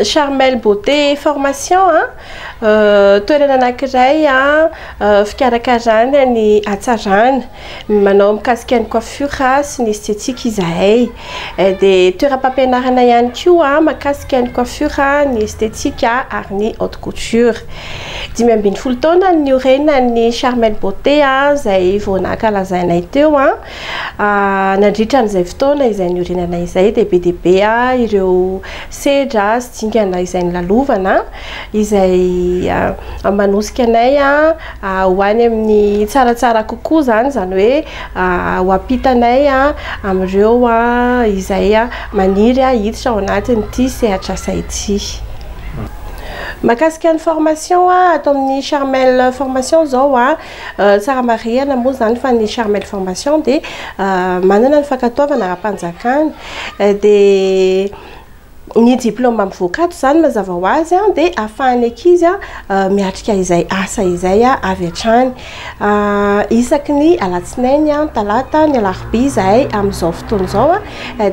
Charmel Beauté Formation toerana anankiray fikarakarana ny hatsarana manao mikasika ny coiffure sy ny esthétique izahay dia toeram-pampianarana ihany koa makasika ny coiffure ny esthétique ary ny haute couture 5 taona ny orena ny Charmel Beauté izay vao nankalazainay teo nandritra an'izay fotoana izay ny orenana izay dia be dia be ireo sedra sy dingana izay nilalovana izay manosika anay ho any amin'ny tsaratsara kokoa zany hoe ho ampitanay amin'ireo izay maniry hiditra ao anatin'ity sehatra asa ity. Makasika ny formation atao amin'ny Charmel Formation zao tsara marihana moa zany fa ny Charmel Formation dia manana ny fankatoavana ara-panjakana dia ny diplôme avocat zany mazava ho azy dia ahafahany ankizy miatrika izay asa izay avy hatrany isaky ny alatsinainy talata ny alarobia izay amin'izao fotoana izao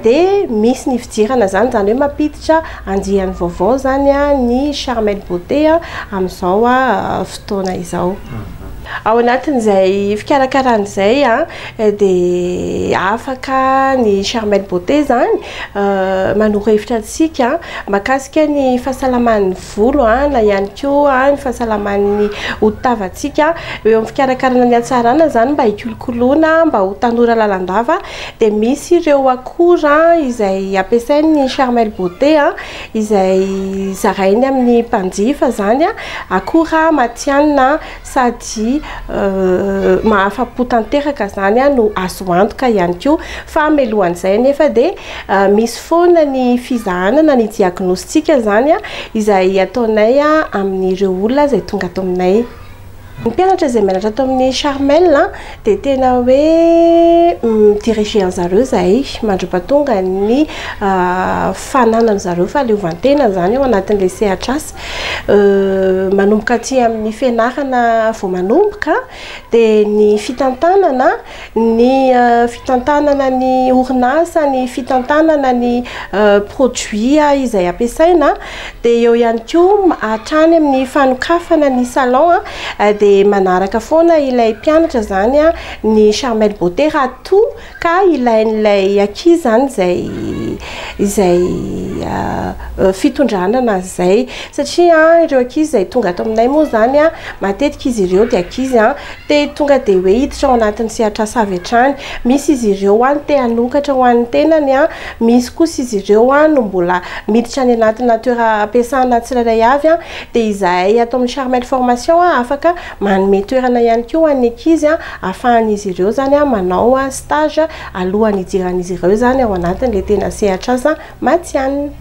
dia misy ny fidirana zany hoe mampiditra andiany vaovao zany ny Charmel Beauté amin'izao fotoana izao. Ao anatin'izay fikarakaran'izay dia afaka ny Charmel Beauté zany manorehevitra antsika makasika ny fahasalaman'ny volo na ihany koa ny fahasalaman'ny hoditavantsika eo amin'ny fikarakarana ny hatsarana zany mba hikolokoloana mba ho tanora lalandava dia misy ireo akora izay ampiasain'ny Charmel Beauté izay zarainy amin'ny mpanjifa zany akora matianina sady mahafapo tanteraka zany no azo antoka ihany koa fa melohan'izay nefa dia misy foana ny fizahanana ny diagnostika zany izay ataonay amin'ireo olona izay tonga ato aminay. Ny mpianatra izay mianatra ato amin'ny Charmel dia tena hoe dirige an'zareo zahay mandra-pahatonga ny fananany zareo fahaleovantena zany ao anatin'ilay sehatra asa manomboka aty amin'ny fianarana vao manomboka dia ny fitantanana ny orinasa ny fitantanana ny produit izay ampiasaina dia eo ihany koa hatrany amin'ny fanokafana ny salon dia manaraka foana ilay mpianatra zany ny Charmel Beauté raha toa ka ilain'ilay ankizy zany izay fitondranana izay satria ireo ankizy izay tonga ato aminay moa zany matetika izy ireo dia ankizy dia tonga dia hoe hiditra ao anatin'ny sehatra asa avy hatrany misy izy ireo te hanokatra ho an'ny tenany misy kosa izy ireo no mbola miditra any anatina toeram-piasana tsirairay avy dia izahay atao amin'ny Charmel Formation afaka manome toerana ihany koa an'ny ankizy ahafahan'izy ireo zany manao stage alohan'ny hidiran'izy ireo zany ao anatin'ilay tena sehatra asa matianina.